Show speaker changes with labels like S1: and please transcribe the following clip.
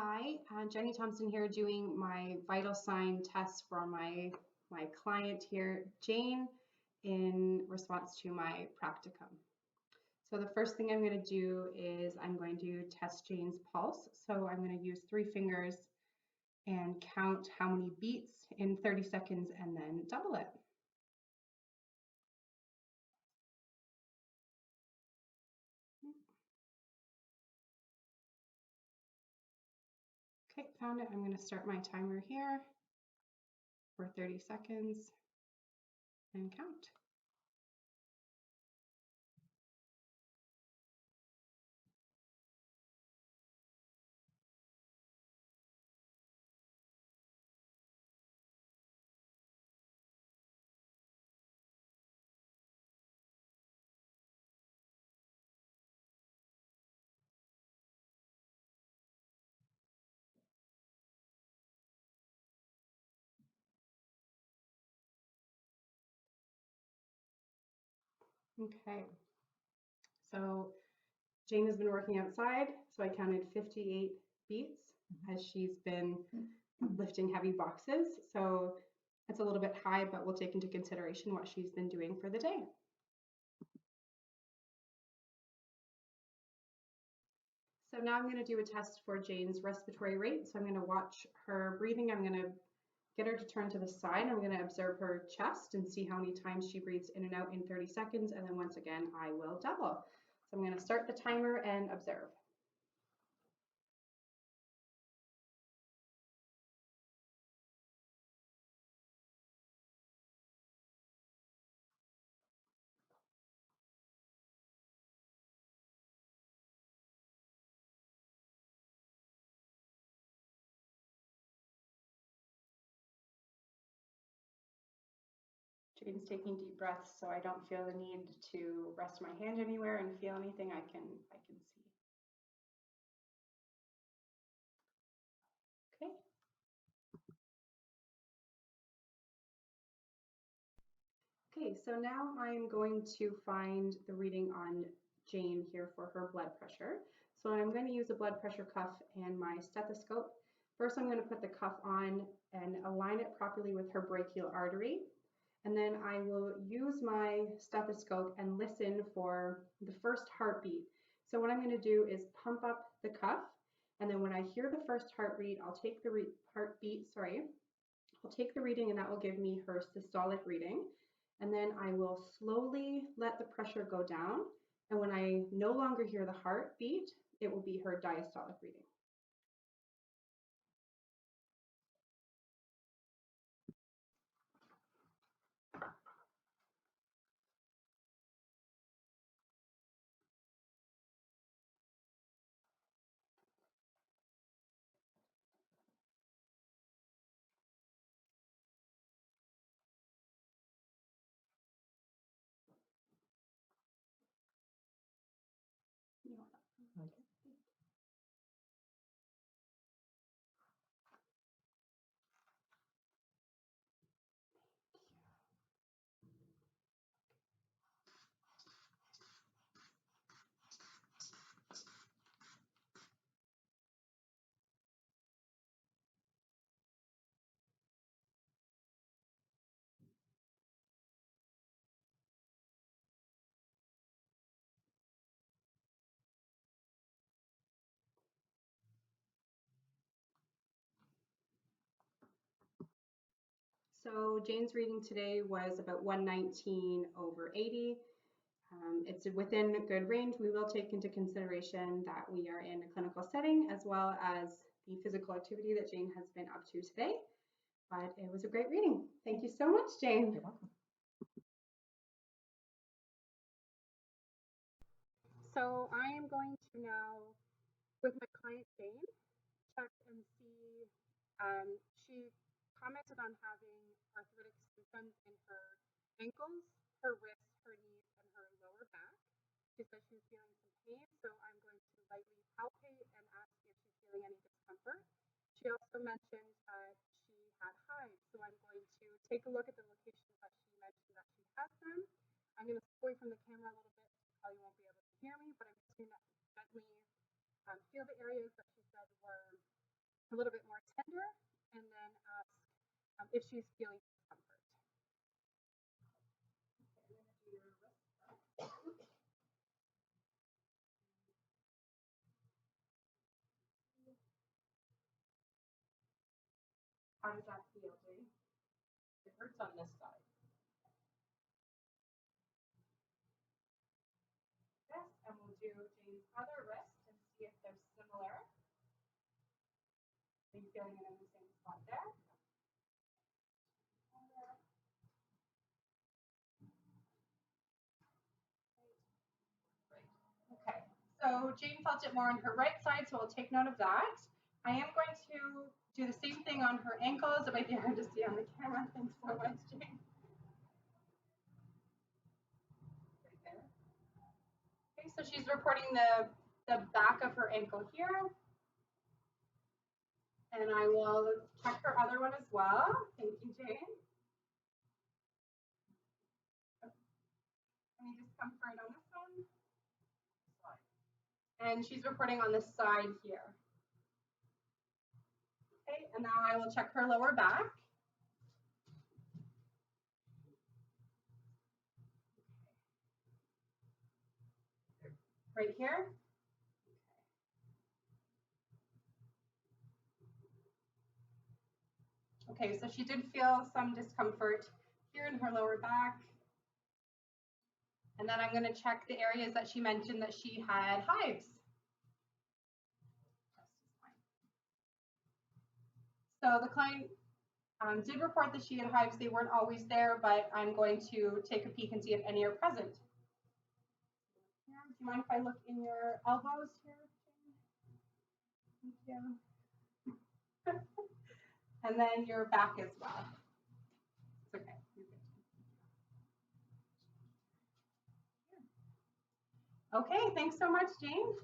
S1: Hi, Jenny Thompson here doing my vital sign test for my client here, Jane, in response to my practicum. So the first thing I'm going to do is I'm going to test Jane's pulse. So I'm going to use 3 fingers and count how many beats in 30 seconds and then double it. Okay, found it. I'm going to start my timer here for 30 seconds and count. Okay, so Jane has been working outside, so I counted 58 beats as she's been lifting heavy boxes. So it's a little bit high, but we'll take into consideration what she's been doing for the day. So now I'm going to do a test for Jane's respiratory rate. So I'm going to watch her breathing. I'm going to get her to turn to the side. I'm going to observe her chest and see how many times she breathes in and out in 30 seconds. And then once again, I will double. So I'm going to start the timer and observe. Jane's taking deep breaths, so I don't feel the need to rest my hand anywhere and feel anything I can see. Okay. Okay, so now I'm going to find the reading on Jane here for her blood pressure. So I'm going to use a blood pressure cuff and my stethoscope. First, I'm going to put the cuff on and align it properly with her brachial artery. And then I will use my stethoscope and listen for the first heartbeat. So what I'm going to do is pump up the cuff, and then when I hear the first heartbeat, I'll take the I'll take the reading, and that will give me her systolic reading. And then I will slowly let the pressure go down. And when I no longer hear the heartbeat, it will be her diastolic reading. Okay. So Jane's reading today was about 119/80. It's within a good range. We will take into consideration that we are in a clinical setting as well as the physical activity that Jane has been up to today. But it was a great reading. Thank you so much, Jane.
S2: You're welcome.
S1: So I am going to now, with my client Jane, check and see. She commented on having arthritic symptoms in her ankles, her wrists, her knees, and her lower back. She said she was feeling some pain, so I'm going to lightly palpate and ask if she's feeling any discomfort. She also mentioned that she had hives, so I'm going to take a look at the locations that she mentioned that she has them. I'm going to step away from the camera a little bit, so you probably won't be able to hear me, but I'm just going to gently feel the areas that she said were a little bit more tender, and then ask if she's feeling discomfort. How does that feel, Jane? It hurts on this side. Yes, and we'll do Jane's other wrist and see if they're similar. Are you feeling it in the same spot there? Okay, so Jane felt it more on her right side, so I'll take note of that. I am going to do the same thing on her ankles. It might be hard to see on the camera. Thanks so much, Jane. Right there. Okay, so she's reporting the back of her ankle here. And I will check her other one as well. Thank you, Jane. Any discomfort on this one? And she's reporting on this side here. Okay, and now I will check her lower back. Right here. Okay, so she did feel some discomfort here in her lower back. And then I'm going to check the areas that she mentioned that she had hives. So the client did report that she had hives. They weren't always there, but I'm going to take a peek and see if any are present. Do you mind if I look in your elbows here? Thank you. And then your back as well. It's okay. Okay, thanks so much, Jane.